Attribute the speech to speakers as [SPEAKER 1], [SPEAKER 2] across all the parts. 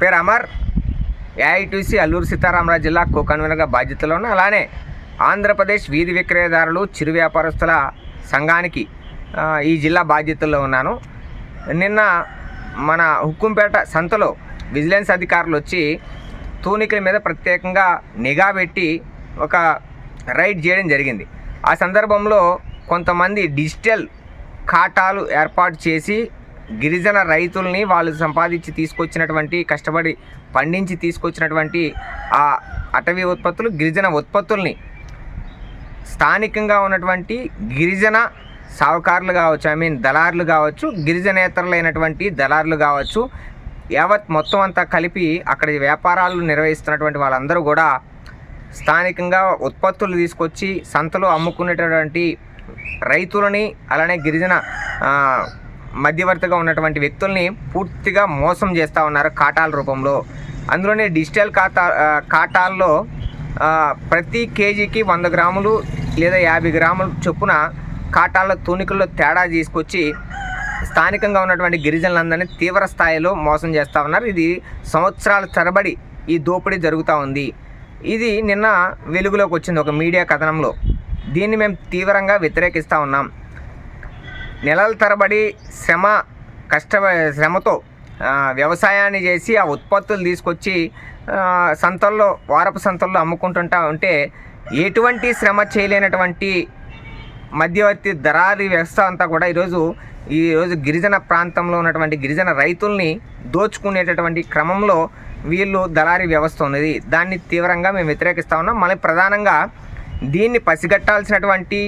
[SPEAKER 1] పేరు అమర్, ఏఐటీసీ అల్లూరు సీతారామరాజు జిల్లా కో-కన్వీనర్గా బాధ్యతలో ఉన్న. అలానే ఆంధ్రప్రదేశ్ వీధి విక్రయదారులు చిరు వ్యాపారస్తుల సంఘానికి ఈ జిల్లా బాధ్యతల్లో ఉన్నాను. నిన్న మన హుక్కుంపేట సంతలో విజిలెన్స్ అధికారులు వచ్చి తూనికల మీద ప్రత్యేకంగా నిఘా పెట్టి ఒక రైడ్ చేయడం జరిగింది. ఆ సందర్భంలో కొంతమంది డిజిటల్ ఖాతాలు ఏర్పాటు చేసి గిరిజన రైతుల్ని వాళ్ళు సంపాదించి తీసుకొచ్చినటువంటి, కష్టపడి పండించి తీసుకొచ్చినటువంటి ఆ అటవీ ఉత్పత్తులు, గిరిజన ఉత్పత్తుల్ని స్థానికంగా ఉన్నటువంటి గిరిజన సావుకారులు కావచ్చు, దళారులు కావచ్చు, గిరిజనేతరులైనటువంటి దళారులు కావచ్చు, యావత్ మొత్తం అంతా కలిపి అక్కడ వ్యాపారాలు నిర్వహిస్తున్నటువంటి వాళ్ళందరూ కూడా స్థానికంగా ఉత్పత్తులు తీసుకొచ్చి సంతలో అమ్ముకునేటటువంటి రైతులని, అలానే గిరిజన మధ్యవర్తిగా ఉన్నటువంటి వ్యక్తుల్ని పూర్తిగా మోసం చేస్తూ ఉన్నారు ఖాతాల రూపంలో. అందులోనే డిజిటల్ ఖాతాల్లో ప్రతి కేజీకి 100 గ్రాములు లేదా 50 గ్రాముల చొప్పున ఖాతాల తూనికల్లో తేడా తీసుకొచ్చి స్థానికంగా ఉన్నటువంటి గిరిజనులందరినీ తీవ్ర స్థాయిలో మోసం చేస్తూ ఉన్నారు. ఇది సంవత్సరాల తరబడి ఈ దోపిడీ జరుగుతూ ఉంది. ఇది నిన్న వెలుగులోకి వచ్చింది ఒక మీడియా కథనంలో. దీన్ని మేము తీవ్రంగా వ్యతిరేకిస్తూ ఉన్నాం. నెలల తరబడి శ్రమతో వ్యవసాయాన్ని చేసి ఆ ఉత్పత్తులు తీసుకొచ్చి సంతల్లో, వారపు సంతల్లో అమ్ముకుంటుంటా ఉంటే ఎటువంటి శ్రమ చేయలేనటువంటి మధ్యవర్తి దళారీ వ్యవస్థ అంతా కూడా ఈరోజు గిరిజన ప్రాంతంలో ఉన్నటువంటి గిరిజన రైతుల్ని దోచుకునేటటువంటి క్రమంలో వీళ్ళు దళారీ వ్యవస్థ ఉన్నది. దాన్ని తీవ్రంగా మేము వ్యతిరేకిస్తూ ఉన్నాం. మళ్ళీ ప్రధానంగా దీన్ని పసిగట్టాల్సినటువంటి,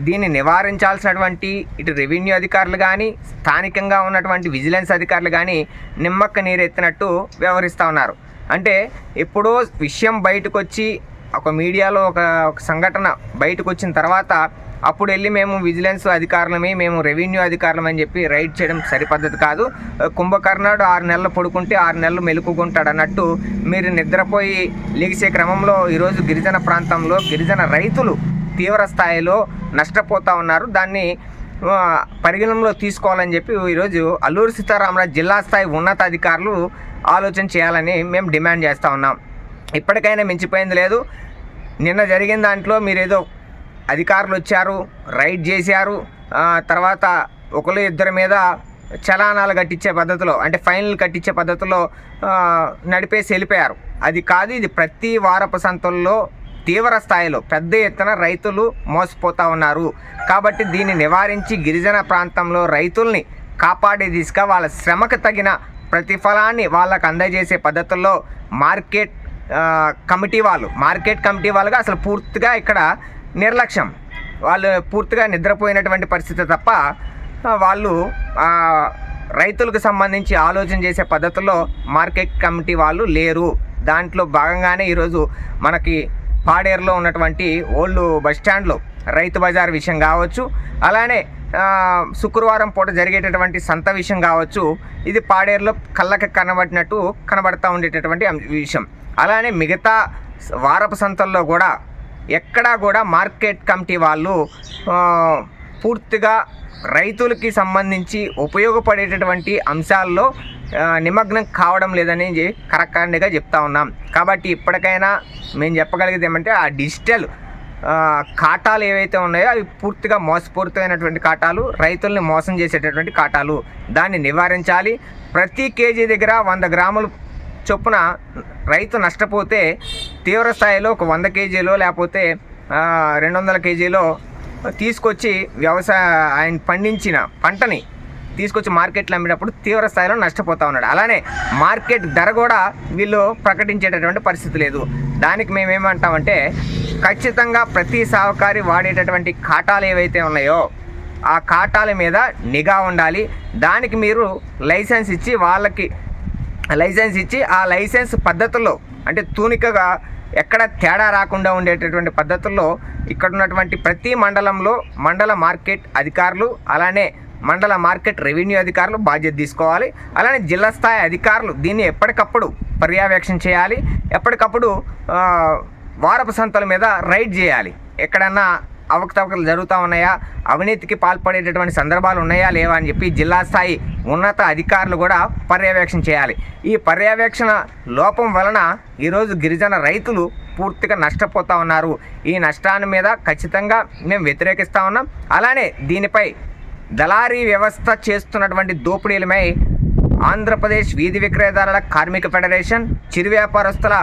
[SPEAKER 1] దీన్ని నివారించాల్సినటువంటి ఇటు రెవెన్యూ అధికారులు కానీ, స్థానికంగా ఉన్నటువంటి విజిలెన్స్ అధికారులు కానీ నిమ్మక్క నీరెత్తినట్టు వ్యవహరిస్తూ ఉన్నారు. అంటే ఎప్పుడో విషయం బయటకు వచ్చి ఒక మీడియాలో ఒక సంఘటన బయటకు వచ్చిన తర్వాత అప్పుడు వెళ్ళి మేము విజిలెన్స్ అధికారులమే, మేము రెవెన్యూ అధికారులమని చెప్పి రైడ్ చేయడం సరిపద్ధతి కాదు. కుంభకర్ణుడు 6 నెలలు పడుకుంటే 6 నెలలు మెలుకుంటాడు అన్నట్టు మీరు నిద్రపోయి లెగిసే క్రమంలో ఈరోజు గిరిజన ప్రాంతంలో గిరిజన రైతులు తీవ్ర స్థాయిలో నష్టపోతూ ఉన్నారు. దాన్ని పరిగణనలో తీసుకోవాలని చెప్పి ఈరోజు అల్లూరు సీతారామరాజు జిల్లా స్థాయి ఉన్నతాధికారులు ఆలోచన చేయాలని మేము డిమాండ్ చేస్తూ ఉన్నాం. ఇప్పటికైనా మించిపోయింది లేదు. నిన్న జరిగిన దాంట్లో మీరేదో అధికారులు వచ్చారు, రైడ్ చేశారు, తర్వాత ఒకరు ఇద్దరి మీద చలానాలు కట్టించే పద్ధతిలో, అంటే ఫైన్లు కట్టించే పద్ధతిలో నడిపేసి వెళ్ళిపోయారు. అది కాదు. ఇది ప్రతి వారపు సంతల్లో తీవ్ర స్థాయిలో పెద్ద ఎత్తున రైతులు మోసపోతూ ఉన్నారు. కాబట్టి దీన్ని నివారించి గిరిజన ప్రాంతంలో రైతుల్ని కాపాడే దిశగా వాళ్ళ శ్రమకు తగిన ప్రతిఫలాన్ని వాళ్ళకు అందజేసే పద్ధతుల్లో మార్కెట్ కమిటీ వాళ్ళుగా అసలు పూర్తిగా ఇక్కడ నిర్లక్ష్యం, వాళ్ళు పూర్తిగా నిద్రపోయినటువంటి పరిస్థితి తప్ప వాళ్ళు రైతులకు సంబంధించి ఆలోచన చేసే పద్ధతుల్లో మార్కెట్ కమిటీ వాళ్ళు లేరు. దాంట్లో భాగంగానే ఈరోజు మనకి పాడేరులో ఉన్నటువంటి ఓల్డ్ బస్టాండ్లో రైతు బజార్ విషయం కావచ్చు, అలానే శుక్రవారం పూట జరిగేటటువంటి సంత విషయం కావచ్చు, ఇది పాడేరులో కళ్ళకి కనబడుతూ ఉండేటటువంటి విషయం. అలానే మిగతా వారపు సంతల్లో కూడా ఎక్కడా కూడా మార్కెట్ కమిటీ వాళ్ళు పూర్తిగా రైతులకి సంబంధించి ఉపయోగపడేటటువంటి అంశాల్లో నిమగ్నం కావడం లేదని కరెక్ట్గా చెప్తా ఉన్నాం. కాబట్టి ఇప్పటికైనా మేము చెప్పగలిగేది ఏమంటే ఆ డిజిటల్ ఖాతాలు ఏవైతే ఉన్నాయో అవి పూర్తిగా మోసపూరితమైనటువంటి ఖాతాలు, రైతుల్ని మోసం చేసేటటువంటి ఖాతాలు. దాన్ని నివారించాలి. ప్రతి కేజీ దగ్గర 100 గ్రాములు చొప్పున రైతు నష్టపోతే తీవ్ర స్థాయిలో ఒక 100 కేజీలో లేకపోతే 200 కేజీలో తీసుకొచ్చి ఆయన పండించిన పంటని తీసుకొచ్చి మార్కెట్లో అమ్మినప్పుడు తీవ్ర స్థాయిలో నష్టపోతూ ఉన్నాడు. అలానే మార్కెట్ ధర కూడా వీళ్ళు ప్రకటించేటటువంటి పరిస్థితి లేదు. దానికి మేమేమంటామంటే ఖచ్చితంగా ప్రతి సాహకారి వాడేటటువంటి ఖాతాలు ఏవైతే ఉన్నాయో ఆ ఖాతాల మీద నిఘా ఉండాలి. దానికి మీరు లైసెన్స్ ఇచ్చి ఆ లైసెన్స్ పద్ధతుల్లో, అంటే తూనికగా ఎక్కడ తేడా రాకుండా ఉండేటటువంటి పద్ధతుల్లో ఇక్కడ ఉన్నటువంటి ప్రతి మండలంలో మండల మార్కెట్ అధికారులు, అలానే మండల మార్కెట్ రెవెన్యూ అధికారులు బాధ్యత తీసుకోవాలి. అలానే జిల్లా స్థాయి అధికారులు దీన్ని ఎప్పటికప్పుడు పర్యవేక్షణ చేయాలి. ఎప్పటికప్పుడు వారపు సంతల మీద రైడ్ చేయాలి. ఎక్కడన్నా అవకతవకలు జరుగుతూ ఉన్నాయా, అవినీతికి పాల్పడేటటువంటి సందర్భాలు ఉన్నాయా లేవా అని చెప్పి జిల్లా స్థాయి ఉన్నత అధికారులు కూడా పర్యవేక్షణ చేయాలి. ఈ పర్యవేక్షణ లోపం వలన ఈరోజు గిరిజన రైతులు పూర్తిగా నష్టపోతూ ఉన్నారు. ఈ నష్టాన్ని మీద ఖచ్చితంగా మేము వ్యతిరేకిస్తూ ఉన్నాం. అలానే దీనిపై దళారీ వ్యవస్థ చేస్తున్నటువంటి దోపిడీలపై ఆంధ్రప్రదేశ్ వీధి విక్రయదారుల కార్మిక ఫెడరేషన్, చిరు వ్యాపారస్తుల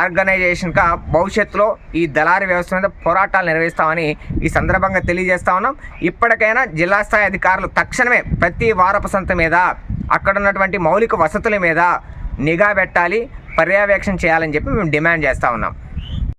[SPEAKER 1] ఆర్గనైజేషన్గా భవిష్యత్తులో ఈ దళారీ వ్యవస్థ మీద పోరాటాలు నిర్వహిస్తామని ఈ సందర్భంగా తెలియజేస్తా ఉన్నాం. ఇప్పటికైనా జిల్లా స్థాయి అధికారులు తక్షణమే ప్రతి వారపు సంత మీద అక్కడ ఉన్నటువంటి మౌలిక వసతుల మీద నిఘా పెట్టాలి, పర్యవేక్షణ చేయాలని చెప్పి మేము డిమాండ్ చేస్తూ ఉన్నాం.